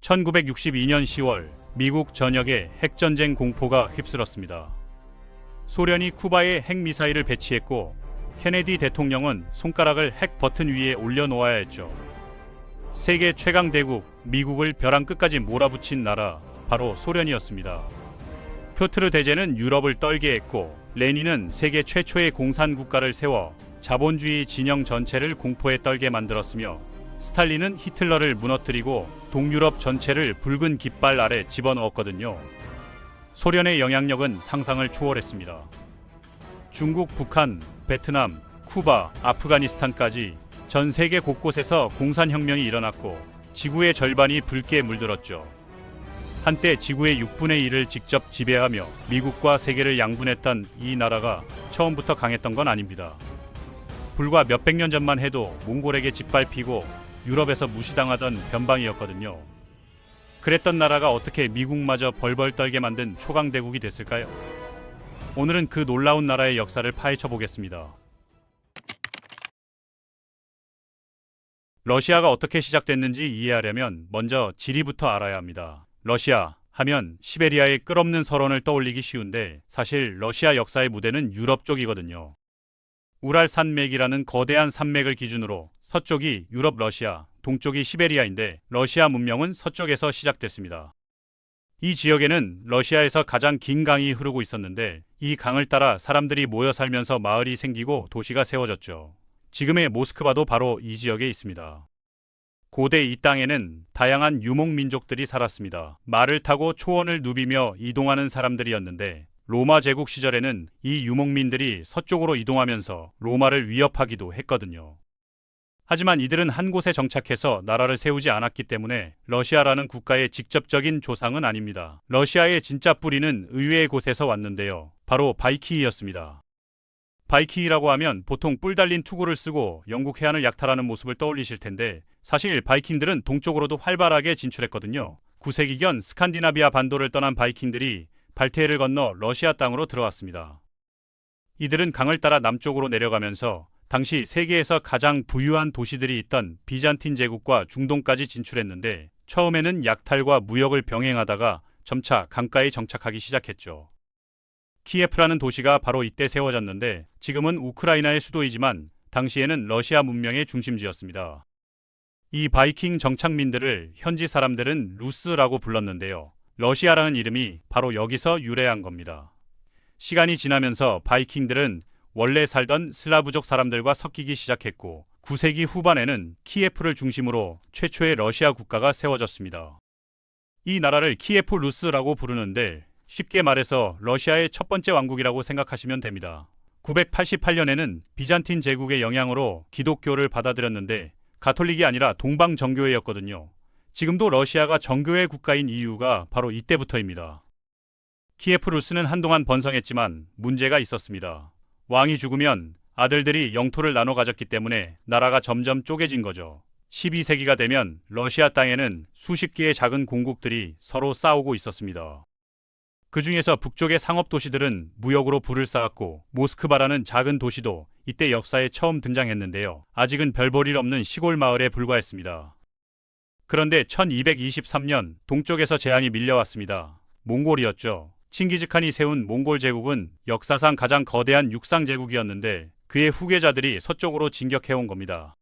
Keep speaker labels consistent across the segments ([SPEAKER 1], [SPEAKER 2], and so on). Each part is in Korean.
[SPEAKER 1] 1962년 10월 미국 전역에 핵전쟁 공포가 휩쓸었습니다. 소련이 쿠바에 핵미사일을 배치했고 케네디 대통령은 손가락을 핵 버튼 위에 올려놓아야 했죠. 세계 최강 대국 미국을 벼랑 끝까지 몰아붙인 나라 바로 소련이었습니다. 표트르 대제는 유럽을 떨게 했고 레닌은 세계 최초의 공산국가를 세워 자본주의 진영 전체를 공포에 떨게 만들었으며 스탈린은 히틀러를 무너뜨리고 동유럽 전체를 붉은 깃발 아래 집어넣었거든요. 소련의 영향력은 상상을 초월했습니다. 중국, 북한, 베트남, 쿠바, 아프가니스탄까지 전 세계 곳곳에서 공산혁명이 일어났고 지구의 절반이 붉게 물들었죠. 한때 지구의 6분의 1을 직접 지배하며 미국과 세계를 양분했던 이 나라가 처음부터 강했던 건 아닙니다. 불과 몇백 년 전만 해도 몽골에게 짓밟히고 유럽에서 무시당하던 변방이었거든요. 그랬던 나라가 어떻게 미국마저 벌벌 떨게 만든 초강대국이 됐을까요? 오늘은 그 놀라운 나라의 역사를 파헤쳐 보겠습니다. 러시아가 어떻게 시작됐는지 이해하려면 먼저 지리부터 알아야 합니다. 러시아 하면 시베리아의 끝없는 설원을 떠올리기 쉬운데 사실 러시아 역사의 무대는 유럽 쪽이거든요. 우랄 산맥이라는 거대한 산맥을 기준으로 서쪽이 유럽 러시아, 동쪽이 시베리아인데 러시아 문명은 서쪽에서 시작됐습니다. 이 지역에는 러시아에서 가장 긴 강이 흐르고 있었는데 이 강을 따라 사람들이 모여 살면서 마을이 생기고 도시가 세워졌죠. 지금의 모스크바도 바로 이 지역에 있습니다. 고대 이 땅에는 다양한 유목민족들이 살았습니다. 말을 타고 초원을 누비며 이동하는 사람들이었는데 로마 제국 시절에는 이 유목민들이 서쪽으로 이동하면서 로마를 위협하기도 했거든요. 하지만 이들은 한 곳에 정착해서 나라를 세우지 않았기 때문에 러시아라는 국가의 직접적인 조상은 아닙니다. 러시아의 진짜 뿌리는 의외의 곳에서 왔는데요. 바로 바이키이였습니다. 바이키이라고 하면 보통 뿔 달린 투구를 쓰고 영국 해안을 약탈하는 모습을 떠올리실 텐데 사실 바이킹들은 동쪽으로도 활발하게 진출했거든요. 9세기경 스칸디나비아 반도를 떠난 바이킹들이 발트해를 건너 러시아 땅으로 들어왔습니다. 이들은 강을 따라 남쪽으로 내려가면서 당시 세계에서 가장 부유한 도시들이 있던 비잔틴 제국과 중동까지 진출했는데 처음에는 약탈과 무역을 병행하다가 점차 강가에 정착하기 시작했죠. 키예프라는 도시가 바로 이때 세워졌는데 지금은 우크라이나의 수도이지만 당시에는 러시아 문명의 중심지였습니다. 이 바이킹 정착민들을 현지 사람들은 루스라고 불렀는데요. 러시아라는 이름이 바로 여기서 유래한 겁니다. 시간이 지나면서 바이킹들은 원래 살던 슬라브족 사람들과 섞이기 시작했고 9세기 후반에는 키예프를 중심으로 최초의 러시아 국가가 세워졌습니다. 이 나라를 키예프 루스라고 부르는데 쉽게 말해서 러시아의 첫 번째 왕국이라고 생각하시면 됩니다. 988년에는 비잔틴 제국의 영향으로 기독교를 받아들였는데 가톨릭이 아니라 동방 정교회였거든요. 지금도 러시아가 정교회 국가인 이유가 바로 이때부터입니다. 키예프 루스는 한동안 번성했지만 문제가 있었습니다. 왕이 죽으면 아들들이 영토를 나눠 가졌기 때문에 나라가 점점 쪼개진 거죠. 12세기가 되면 러시아 땅에는 수십 개의 작은 공국들이 서로 싸우고 있었습니다. 그 중에서 북쪽의 상업 도시들은 무역으로 부를 쌓았고 모스크바라는 작은 도시도 이때 역사에 처음 등장했는데요. 아직은 별 볼 일 없는 시골 마을에 불과했습니다. 그런데 1223년 동쪽에서 재앙이 밀려왔습니다. 몽골이었죠. 칭기즈칸이 세운 몽골 제국은 역사상 가장 거대한 육상 제국이었는데 그의 후계자들이 서쪽으로 진격해온 겁니다.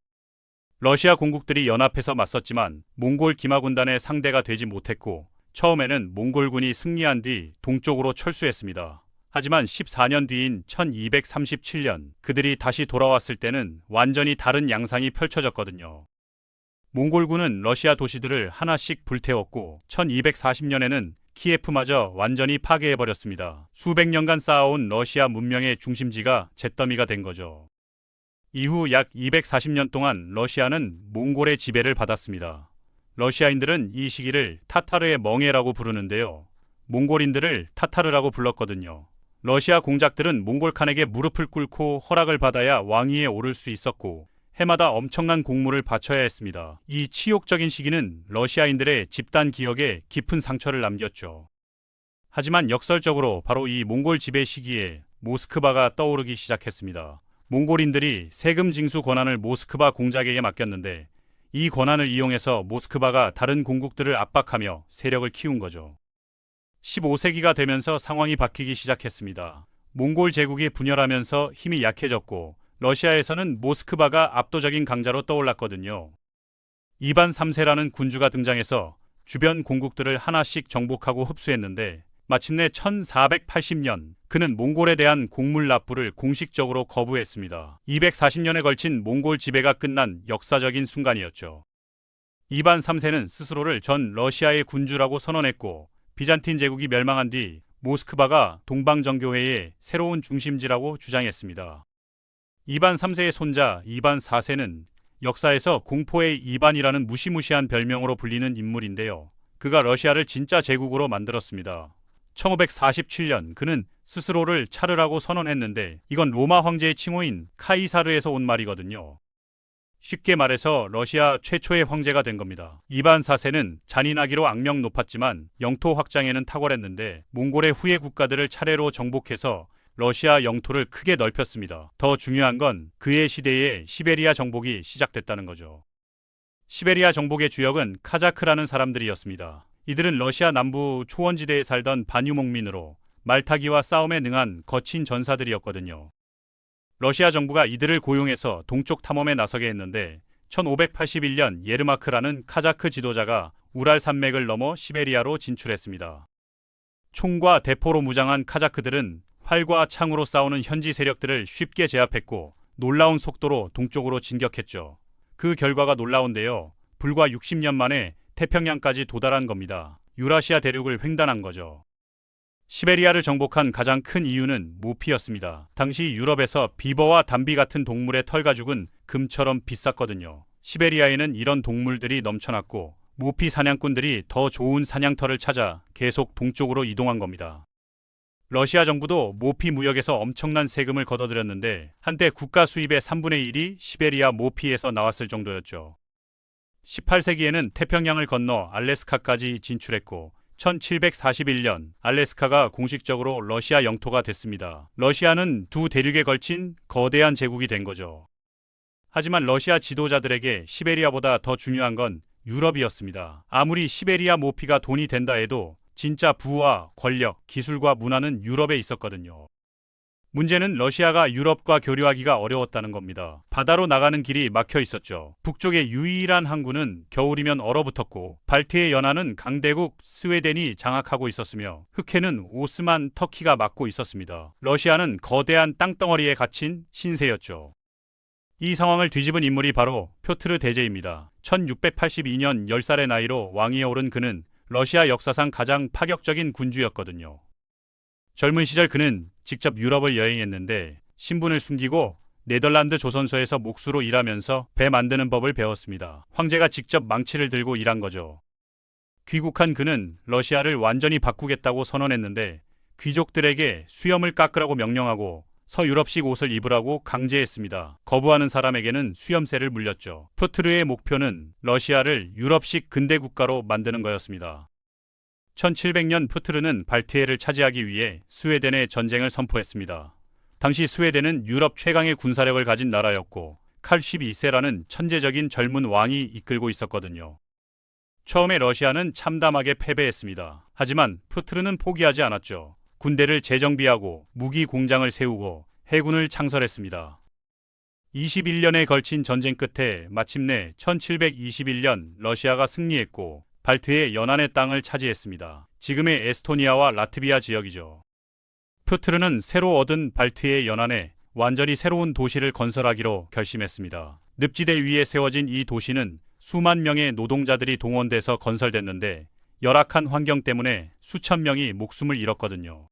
[SPEAKER 1] 러시아 공국들이 연합해서 맞섰지만 몽골 기마군단의 상대가 되지 못했고 처음에는 몽골군이 승리한 뒤 동쪽으로 철수했습니다. 하지만 14년 뒤인 1237년 그들이 다시 돌아왔을 때는 완전히 다른 양상이 펼쳐졌거든요. 몽골군은 러시아 도시들을 하나씩 불태웠고 1240년에는 키예프마저 완전히 파괴해버렸습니다. 수백 년간 쌓아온 러시아 문명의 중심지가 잿더미가 된 거죠. 이후 약 240년 동안 러시아는 몽골의 지배를 받았습니다. 러시아인들은 이 시기를 타타르의 멍해라고 부르는데요. 몽골인들을 타타르라고 불렀거든요. 러시아 공작들은 몽골칸에게 무릎을 꿇고 허락을 받아야 왕위에 오를 수 있었고 해마다 엄청난 공물을 바쳐야 했습니다. 이 치욕적인 시기는 러시아인들의 집단 기억에 깊은 상처를 남겼죠. 하지만 역설적으로 바로 이 몽골 지배 시기에 모스크바가 떠오르기 시작했습니다. 몽골인들이 세금 징수 권한을 모스크바 공작에게 맡겼는데 이 권한을 이용해서 모스크바가 다른 공국들을 압박하며 세력을 키운 거죠. 15세기가 되면서 상황이 바뀌기 시작했습니다. 몽골 제국이 분열하면서 힘이 약해졌고 러시아에서는 모스크바가 압도적인 강자로 떠올랐거든요. 이반 3세라는 군주가 등장해서 주변 공국들을 하나씩 정복하고 흡수했는데 마침내 1480년 그는 몽골에 대한 곡물 납부를 공식적으로 거부했습니다. 240년에 걸친 몽골 지배가 끝난 역사적인 순간이었죠. 이반 3세는 스스로를 전 러시아의 군주라고 선언했고 비잔틴 제국이 멸망한 뒤 모스크바가 동방정교회의 새로운 중심지라고 주장했습니다. 이반 3세의 손자 이반 4세는 역사에서 공포의 이반이라는 무시무시한 별명으로 불리는 인물인데요. 그가 러시아를 진짜 제국으로 만들었습니다. 1547년 그는 스스로를 차르라고 선언했는데 이건 로마 황제의 칭호인 카이사르에서 온 말이거든요. 쉽게 말해서 러시아 최초의 황제가 된 겁니다. 이반 4세는 잔인하기로 악명 높았지만 영토 확장에는 탁월했는데 몽골의 후예 국가들을 차례로 정복해서 러시아 영토를 크게 넓혔습니다. 더 중요한 건 그의 시대에 시베리아 정복이 시작됐다는 거죠. 시베리아 정복의 주역은 카자크라는 사람들이었습니다. 이들은 러시아 남부 초원지대에 살던 반유목민으로 말타기와 싸움에 능한 거친 전사들이었거든요. 러시아 정부가 이들을 고용해서 동쪽 탐험에 나서게 했는데 1581년 예르마크라는 카자크 지도자가 우랄 산맥을 넘어 시베리아로 진출했습니다. 총과 대포로 무장한 카자크들은 활과 창으로 싸우는 현지 세력들을 쉽게 제압했고 놀라운 속도로 동쪽으로 진격했죠. 그 결과가 놀라운데요. 불과 60년 만에 태평양까지 도달한 겁니다. 유라시아 대륙을 횡단한 거죠. 시베리아를 정복한 가장 큰 이유는 모피였습니다. 당시 유럽에서 비버와 담비 같은 동물의 털가죽은 금처럼 비쌌거든요. 시베리아에는 이런 동물들이 넘쳐났고 모피 사냥꾼들이 더 좋은 사냥터를 찾아 계속 동쪽으로 이동한 겁니다. 러시아 정부도 모피 무역에서 엄청난 세금을 걷어들였는데 한때 국가 수입의 3분의 1이 시베리아 모피에서 나왔을 정도였죠. 18세기에는 태평양을 건너 알래스카까지 진출했고 1741년 알래스카가 공식적으로 러시아 영토가 됐습니다. 러시아는 두 대륙에 걸친 거대한 제국이 된 거죠. 하지만 러시아 지도자들에게 시베리아보다 더 중요한 건 유럽이었습니다. 아무리 시베리아 모피가 돈이 된다 해도 진짜 부와 권력, 기술과 문화는 유럽에 있었거든요. 문제는 러시아가 유럽과 교류하기가 어려웠다는 겁니다. 바다로 나가는 길이 막혀 있었죠. 북쪽의 유일한 항구는 겨울이면 얼어붙었고 발트해 연안은 강대국 스웨덴이 장악하고 있었으며 흑해는 오스만 터키가 막고 있었습니다. 러시아는 거대한 땅덩어리에 갇힌 신세였죠. 이 상황을 뒤집은 인물이 바로 표트르 대제입니다. 1682년 10살의 나이로 왕위에 오른 그는 러시아 역사상 가장 파격적인 군주였거든요. 젊은 시절 그는 직접 유럽을 여행했는데 신분을 숨기고 네덜란드 조선소에서 목수로 일하면서 배 만드는 법을 배웠습니다. 황제가 직접 망치를 들고 일한 거죠. 귀국한 그는 러시아를 완전히 바꾸겠다고 선언했는데 귀족들에게 수염을 깎으라고 명령하고 서유럽식 옷을 입으라고 강제했습니다. 거부하는 사람에게는 수염세를 물렸죠. 표트르의 목표는 러시아를 유럽식 근대 국가로 만드는 거였습니다. 1700년 표트르는 발트해를 차지하기 위해 스웨덴에 전쟁을 선포했습니다. 당시 스웨덴은 유럽 최강의 군사력을 가진 나라였고 칼 12세라는 천재적인 젊은 왕이 이끌고 있었거든요. 처음에 러시아는 참담하게 패배했습니다. 하지만 표트르는 포기하지 않았죠. 군대를 재정비하고 무기 공장을 세우고 해군을 창설했습니다. 21년에 걸친 전쟁 끝에 마침내 1721년 러시아가 승리했고 발트해 연안의 땅을 차지했습니다. 지금의 에스토니아와 라트비아 지역이죠. 표트르는 새로 얻은 발트해 연안에 완전히 새로운 도시를 건설하기로 결심했습니다. 늪지대 위에 세워진 이 도시는 수만 명의 노동자들이 동원돼서 건설됐는데 열악한 환경 때문에 수천 명이 목숨을 잃었거든요.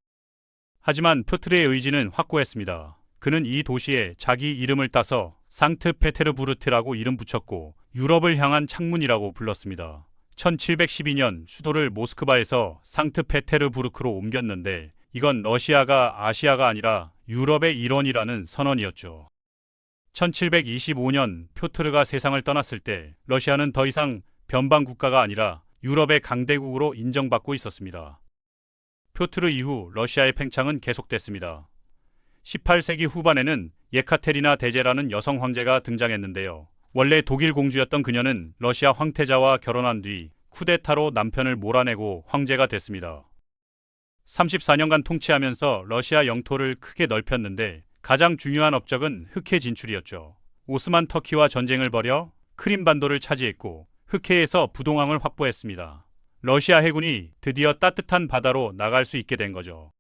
[SPEAKER 1] 하지만 표트르의 의지는 확고했습니다. 그는 이 도시에 자기 이름을 따서 상트페테르부르트라고 이름 붙였고 유럽을 향한 창문이라고 불렀습니다. 1712년 수도를 모스크바에서 상트페테르부르크로 옮겼는데 이건 러시아가 아시아가 아니라 유럽의 일원이라는 선언이었죠. 1725년 표트르가 세상을 떠났을 때 러시아는 더 이상 변방 국가가 아니라 유럽의 강대국으로 인정받고 있었습니다. 표트르 이후 러시아의 팽창은 계속됐습니다. 18세기 후반에는 예카테리나 대제라는 여성 황제가 등장했는데요. 원래 독일 공주였던 그녀는 러시아 황태자와 결혼한 뒤 쿠데타로 남편을 몰아내고 황제가 됐습니다. 34년간 통치하면서 러시아 영토를 크게 넓혔는데 가장 중요한 업적은 흑해 진출이었죠. 오스만 터키와 전쟁을 벌여 크림반도를 차지했고 흑해에서 부동항을 확보했습니다. 러시아 해군이 드디어 따뜻한 바다로 나갈 수 있게 된 거죠.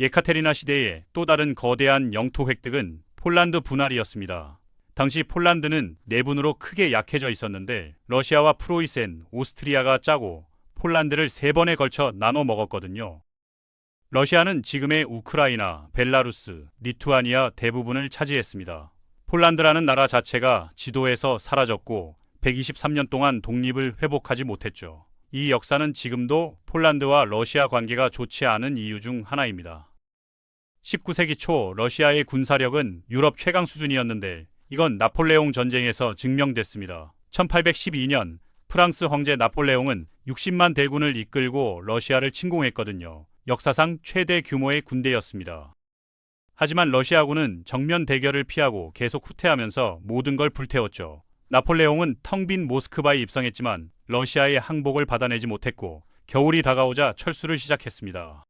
[SPEAKER 1] 예카테리나 시대의 또 다른 거대한 영토 획득은 폴란드 분할이었습니다. 당시 폴란드는 내분으로 크게 약해져 있었는데 러시아와 프로이센, 오스트리아가 짜고 폴란드를 3번에 걸쳐 나눠 먹었거든요. 러시아는 지금의 우크라이나, 벨라루스, 리투아니아 대부분을 차지했습니다. 폴란드라는 나라 자체가 지도에서 사라졌고 123년 동안 독립을 회복하지 못했죠. 이 역사는 지금도 폴란드와 러시아 관계가 좋지 않은 이유 중 하나입니다. 19세기 초 러시아의 군사력은 유럽 최강 수준이었는데 이건 나폴레옹 전쟁에서 증명됐습니다. 1812년 프랑스 황제 나폴레옹은 60만 대군을 이끌고 러시아를 침공했거든요. 역사상 최대 규모의 군대였습니다. 하지만 러시아군은 정면 대결을 피하고 계속 후퇴하면서 모든 걸 불태웠죠. 나폴레옹은 텅 빈 모스크바에 입성했지만 러시아의 항복을 받아내지 못했고 겨울이 다가오자 철수를 시작했습니다.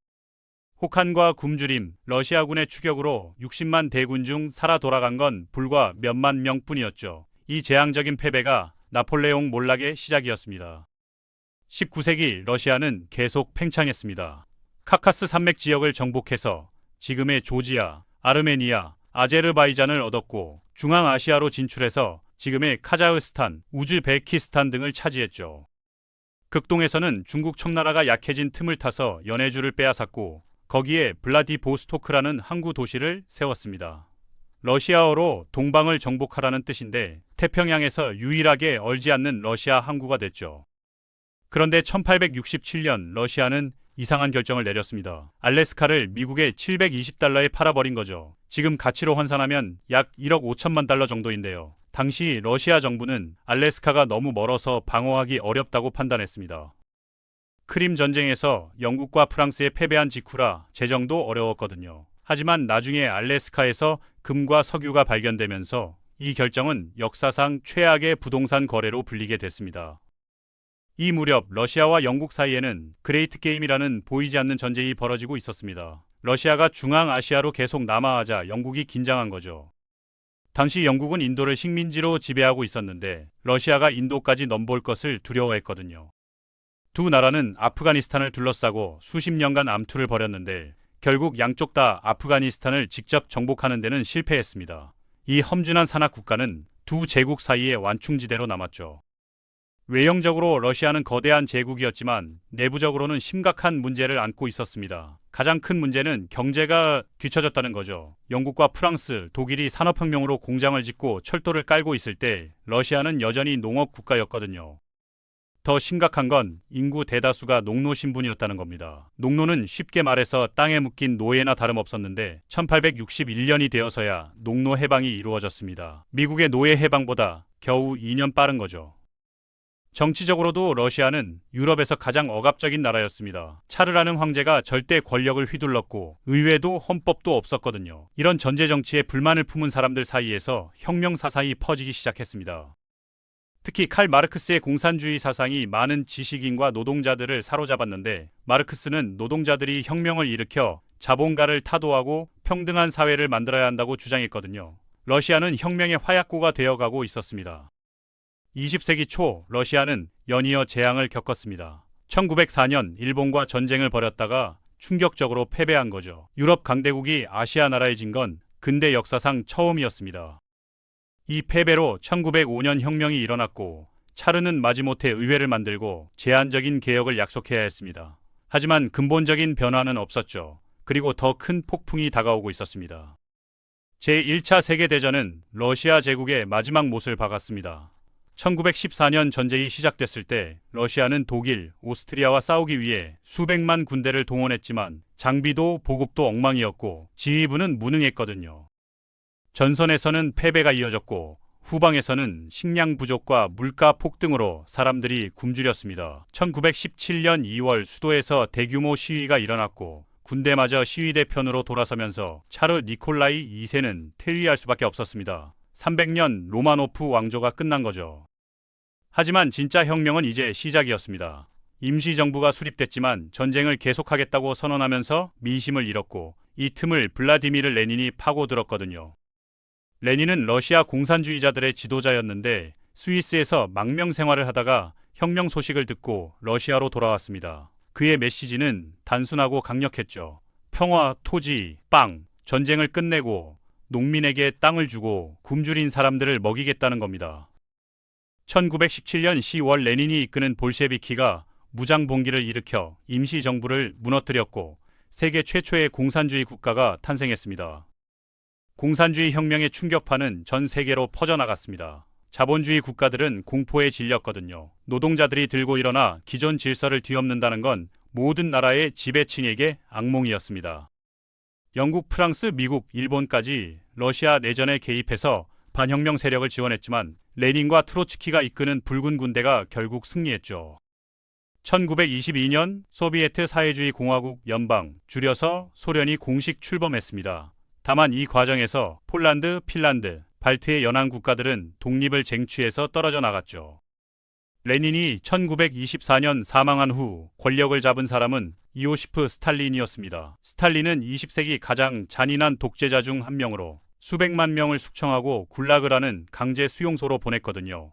[SPEAKER 1] 혹한과 굶주림, 러시아군의 추격으로 60만 대군 중 살아 돌아간 건 불과 몇만 명뿐이었죠. 이 재앙적인 패배가 나폴레옹 몰락의 시작이었습니다. 19세기 러시아는 계속 팽창했습니다. 카카스 산맥 지역을 정복해서 지금의 조지아, 아르메니아, 아제르바이잔을 얻었고 중앙아시아로 진출해서 지금의 카자흐스탄, 우즈베키스탄 등을 차지했죠. 극동에서는 중국 청나라가 약해진 틈을 타서 연해주를 빼앗았고 거기에 블라디보스토크라는 항구 도시를 세웠습니다. 러시아어로 동방을 정복하라는 뜻인데 태평양에서 유일하게 얼지 않는 러시아 항구가 됐죠. 그런데 1867년 러시아는 이상한 결정을 내렸습니다. 알래스카를 미국에 720달러에 팔아버린 거죠. 지금 가치로 환산하면 약 1억 5천만 달러 정도인데요. 당시 러시아 정부는 알래스카가 너무 멀어서 방어하기 어렵다고 판단했습니다. 크림 전쟁에서 영국과 프랑스에 패배한 직후라 재정도 어려웠거든요. 하지만 나중에 알래스카에서 금과 석유가 발견되면서 이 결정은 역사상 최악의 부동산 거래로 불리게 됐습니다. 이 무렵 러시아와 영국 사이에는 그레이트 게임이라는 보이지 않는 전쟁이 벌어지고 있었습니다. 러시아가 중앙아시아로 계속 남하하자 영국이 긴장한 거죠. 당시 영국은 인도를 식민지로 지배하고 있었는데 러시아가 인도까지 넘볼 것을 두려워했거든요. 두 나라는 아프가니스탄을 둘러싸고 수십 년간 암투를 벌였는데 결국 양쪽 다 아프가니스탄을 직접 정복하는 데는 실패했습니다. 이 험준한 산악 국가는 두 제국 사이의 완충지대로 남았죠. 외형적으로 러시아는 거대한 제국이었지만 내부적으로는 심각한 문제를 안고 있었습니다. 가장 큰 문제는 경제가 뒤처졌다는 거죠. 영국과 프랑스, 독일이 산업혁명으로 공장을 짓고 철도를 깔고 있을 때 러시아는 여전히 농업 국가였거든요. 더 심각한 건 인구 대다수가 농노 신분이었다는 겁니다. 농노는 쉽게 말해서 땅에 묶인 노예나 다름없었는데 1861년이 되어서야 농노 해방이 이루어졌습니다. 미국의 노예 해방보다 겨우 2년 빠른 거죠. 정치적으로도 러시아는 유럽에서 가장 억압적인 나라였습니다. 차르라는 황제가 절대 권력을 휘둘렀고 의회도 헌법도 없었거든요. 이런 전제 정치에 불만을 품은 사람들 사이에서 혁명 사상이 퍼지기 시작했습니다. 특히 칼 마르크스의 공산주의 사상이 많은 지식인과 노동자들을 사로잡았는데 마르크스는 노동자들이 혁명을 일으켜 자본가를 타도하고 평등한 사회를 만들어야 한다고 주장했거든요. 러시아는 혁명의 화약고가 되어가고 있었습니다. 20세기 초 러시아는 연이어 재앙을 겪었습니다. 1904년 일본과 전쟁을 벌였다가 충격적으로 패배한 거죠. 유럽 강대국이 아시아 나라에 진 건 근대 역사상 처음이었습니다. 이 패배로 1905년 혁명이 일어났고 차르는 마지못해 의회를 만들고 제한적인 개혁을 약속해야 했습니다. 하지만 근본적인 변화는 없었죠. 그리고 더 큰 폭풍이 다가오고 있었습니다. 제1차 세계대전은 러시아 제국의 마지막 못을 박았습니다. 1914년 전쟁이 시작됐을 때 러시아는 독일, 오스트리아와 싸우기 위해 수백만 군대를 동원했지만 장비도 보급도 엉망이었고 지휘부는 무능했거든요. 전선에서는 패배가 이어졌고 후방에서는 식량 부족과 물가 폭등으로 사람들이 굶주렸습니다. 1917년 2월 수도에서 대규모 시위가 일어났고 군대마저 시위대 편으로 돌아서면서 차르 니콜라이 2세는 퇴위할 수밖에 없었습니다. 300년 로마노프 왕조가 끝난 거죠. 하지만 진짜 혁명은 이제 시작이었습니다. 임시정부가 수립됐지만 전쟁을 계속하겠다고 선언하면서 민심을 잃었고 이 틈을 블라디미르 레닌이 파고들었거든요. 레닌은 러시아 공산주의자들의 지도자였는데 스위스에서 망명 생활을 하다가 혁명 소식을 듣고 러시아로 돌아왔습니다. 그의 메시지는 단순하고 강력했죠. 평화, 토지, 빵, 전쟁을 끝내고 농민에게 땅을 주고 굶주린 사람들을 먹이겠다는 겁니다. 1917년 10월 레닌이 이끄는 볼셰비키가 무장봉기를 일으켜 임시정부를 무너뜨렸고 세계 최초의 공산주의 국가가 탄생했습니다. 공산주의 혁명의 충격파는 전 세계로 퍼져나갔습니다. 자본주의 국가들은 공포에 질렸거든요. 노동자들이 들고 일어나 기존 질서를 뒤엎는다는 건 모든 나라의 지배층에게 악몽이었습니다. 영국, 프랑스, 미국, 일본까지 러시아 내전에 개입해서 반혁명 세력을 지원했지만 레닌과 트로츠키가 이끄는 붉은 군대가 결국 승리했죠. 1922년 소비에트 사회주의 공화국 연방, 줄여서 소련이 공식 출범했습니다. 다만 이 과정에서 폴란드, 핀란드, 발트의 연안 국가들은 독립을 쟁취해서 떨어져 나갔죠. 레닌이 1924년 사망한 후 권력을 잡은 사람은 이오시프 스탈린이었습니다. 스탈린은 20세기 가장 잔인한 독재자 중 한 명으로 수백만 명을 숙청하고 굴락을 하는 강제 수용소로 보냈거든요.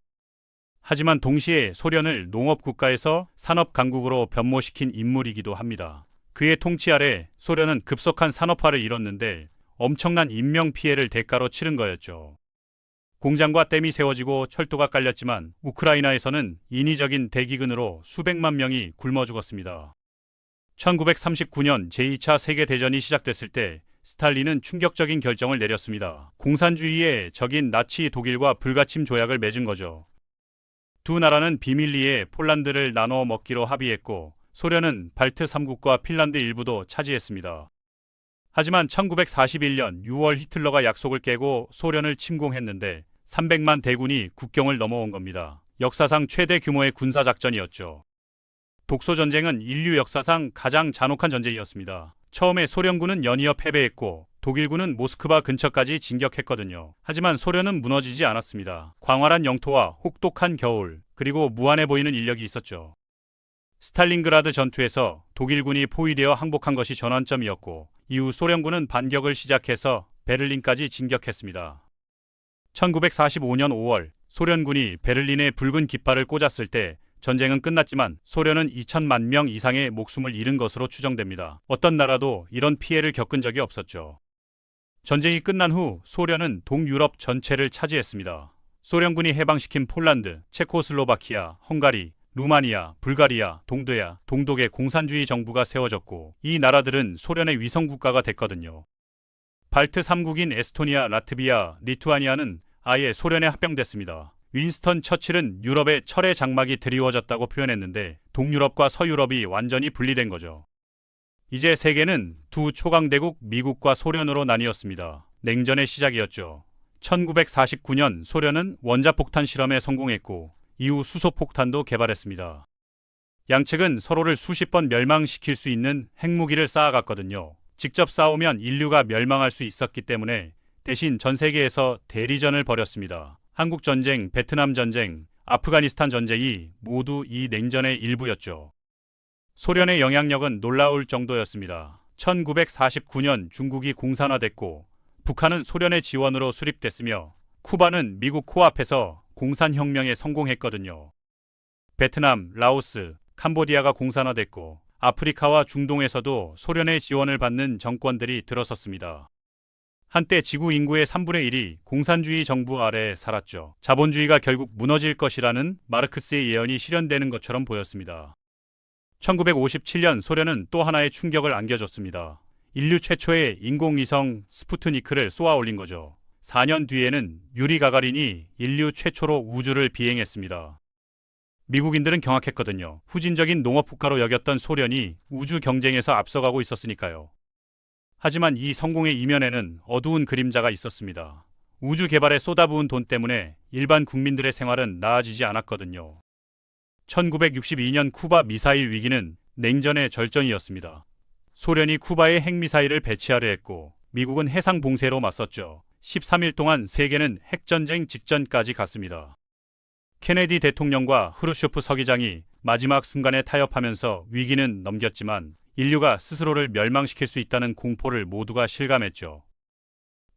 [SPEAKER 1] 하지만 동시에 소련을 농업국가에서 산업강국으로 변모시킨 인물이기도 합니다. 그의 통치 아래 소련은 급속한 산업화를 이뤘는데 엄청난 인명피해를 대가로 치른 거였죠. 공장과 댐이 세워지고 철도가 깔렸지만 우크라이나에서는 인위적인 대기근으로 수백만 명이 굶어 죽었습니다. 1939년 제2차 세계대전이 시작됐을 때 스탈린은 충격적인 결정을 내렸습니다. 공산주의의 적인 나치 독일과 불가침 조약을 맺은 거죠. 두 나라는 비밀리에 폴란드를 나눠 먹기로 합의했고 소련은 발트 3국과 핀란드 일부도 차지했습니다. 하지만 1941년 6월 히틀러가 약속을 깨고 소련을 침공했는데 300만 대군이 국경을 넘어온 겁니다. 역사상 최대 규모의 군사작전이었죠. 독소전쟁은 인류 역사상 가장 잔혹한 전쟁이었습니다. 처음에 소련군은 연이어 패배했고 독일군은 모스크바 근처까지 진격했거든요. 하지만 소련은 무너지지 않았습니다. 광활한 영토와 혹독한 겨울, 그리고 무한해 보이는 인력이 있었죠. 스탈린그라드 전투에서 독일군이 포위되어 항복한 것이 전환점이었고 이후 소련군은 반격을 시작해서 베를린까지 진격했습니다. 1945년 5월 소련군이 베를린에 붉은 깃발을 꽂았을 때 전쟁은 끝났지만 소련은 2천만 명 이상의 목숨을 잃은 것으로 추정됩니다. 어떤 나라도 이런 피해를 겪은 적이 없었죠. 전쟁이 끝난 후 소련은 동유럽 전체를 차지했습니다. 소련군이 해방시킨 폴란드, 체코슬로바키아, 헝가리, 루마니아, 불가리아, 동도야, 동독의 공산주의 정부가 세워졌고 이 나라들은 소련의 위성국가가 됐거든요. 발트 3국인 에스토니아, 라트비아, 리투아니아는 아예 소련에 합병됐습니다. 윈스턴 처칠은 유럽의 철의 장막이 드리워졌다고 표현했는데 동유럽과 서유럽이 완전히 분리된 거죠. 이제 세계는 두 초강대국 미국과 소련으로 나뉘었습니다. 냉전의 시작이었죠. 1949년 소련은 원자폭탄 실험에 성공했고 이후 수소폭탄도 개발했습니다. 양측은 서로를 수십 번 멸망시킬 수 있는 핵무기를 쌓아갔거든요. 직접 싸우면 인류가 멸망할 수 있었기 때문에 대신 전 세계에서 대리전을 벌였습니다. 한국전쟁, 베트남전쟁, 아프가니스탄 전쟁이 모두 이 냉전의 일부였죠. 소련의 영향력은 놀라울 정도였습니다. 1949년 중국이 공산화됐고 북한은 소련의 지원으로 수립됐으며 쿠바는 미국 코앞에서 공산혁명에 성공했거든요. 베트남, 라오스, 캄보디아가 공산화됐고 아프리카와 중동에서도 소련의 지원을 받는 정권들이 들어섰습니다. 한때 지구 인구의 3분의 1이 공산주의 정부 아래에 살았죠. 자본주의가 결국 무너질 것이라는 마르크스의 예언이 실현되는 것처럼 보였습니다. 1957년 소련은 또 하나의 충격을 안겨줬습니다. 인류 최초의 인공위성 스푸트니크를 쏘아 올린 거죠. 4년 뒤에는 유리 가가린이 인류 최초로 우주를 비행했습니다. 미국인들은 경악했거든요. 후진적인 농업국가로 여겼던 소련이 우주 경쟁에서 앞서가고 있었으니까요. 하지만 이 성공의 이면에는 어두운 그림자가 있었습니다. 우주 개발에 쏟아부은 돈 때문에 일반 국민들의 생활은 나아지지 않았거든요. 1962년 쿠바 미사일 위기는 냉전의 절정이었습니다. 소련이 쿠바에 핵미사일을 배치하려 했고 미국은 해상 봉쇄로 맞섰죠. 13일 동안 세계는 핵전쟁 직전까지 갔습니다. 케네디 대통령과 흐루쇼프 서기장이 마지막 순간에 타협하면서 위기는 넘겼지만 인류가 스스로를 멸망시킬 수 있다는 공포를 모두가 실감했죠.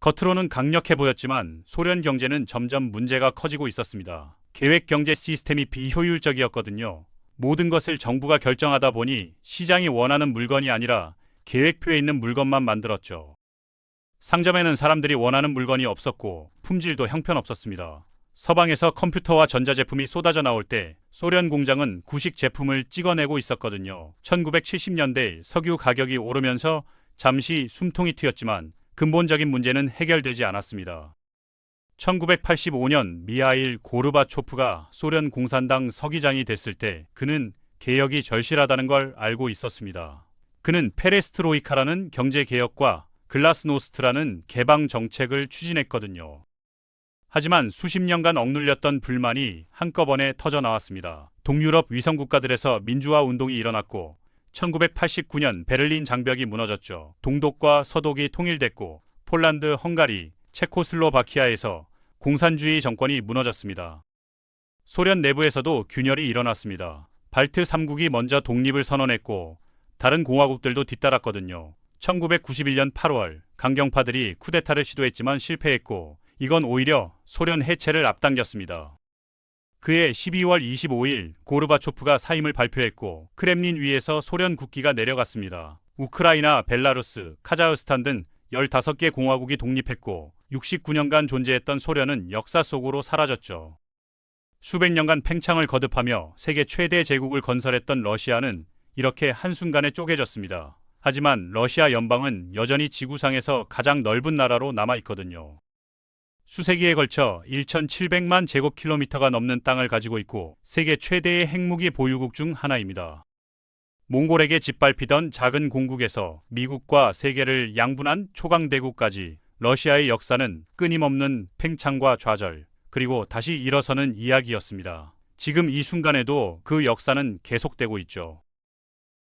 [SPEAKER 1] 겉으로는 강력해 보였지만 소련 경제는 점점 문제가 커지고 있었습니다. 계획 경제 시스템이 비효율적이었거든요. 모든 것을 정부가 결정하다 보니 시장이 원하는 물건이 아니라 계획표에 있는 물건만 만들었죠. 상점에는 사람들이 원하는 물건이 없었고 품질도 형편없었습니다. 서방에서 컴퓨터와 전자제품이 쏟아져 나올 때 소련 공장은 구식 제품을 찍어내고 있었거든요. 1970년대 석유 가격이 오르면서 잠시 숨통이 트였지만 근본적인 문제는 해결되지 않았습니다. 1985년 미하일 고르바초프가 소련 공산당 서기장이 됐을 때 그는 개혁이 절실하다는 걸 알고 있었습니다. 그는 페레스트로이카라는 경제개혁과 글라스노스트라는 개방 정책을 추진했거든요. 하지만 수십 년간 억눌렸던 불만이 한꺼번에 터져나왔습니다. 동유럽 위성국가들에서 민주화 운동이 일어났고 1989년 베를린 장벽이 무너졌죠. 동독과 서독이 통일됐고 폴란드, 헝가리, 체코슬로바키아에서 공산주의 정권이 무너졌습니다. 소련 내부에서도 균열이 일어났습니다. 발트 3국이 먼저 독립을 선언했고 다른 공화국들도 뒤따랐거든요. 1991년 8월 강경파들이 쿠데타를 시도했지만 실패했고 이건 오히려 소련 해체를 앞당겼습니다. 그해 12월 25일 고르바초프가 사임을 발표했고 크렘린 위에서 소련 국기가 내려갔습니다. 우크라이나, 벨라루스, 카자흐스탄 등 15개 공화국이 독립했고 69년간 존재했던 소련은 역사 속으로 사라졌죠. 수백 년간 팽창을 거듭하며 세계 최대 제국을 건설했던 러시아는 이렇게 한순간에 쪼개졌습니다. 하지만 러시아 연방은 여전히 지구상에서 가장 넓은 나라로 남아있거든요. 수세기에 걸쳐 1,700만 제곱킬로미터가 넘는 땅을 가지고 있고 세계 최대의 핵무기 보유국 중 하나입니다. 몽골에게 짓밟히던 작은 공국에서 미국과 세계를 양분한 초강대국까지 러시아의 역사는 끊임없는 팽창과 좌절, 그리고 다시 일어서는 이야기였습니다. 지금 이 순간에도 그 역사는 계속되고 있죠.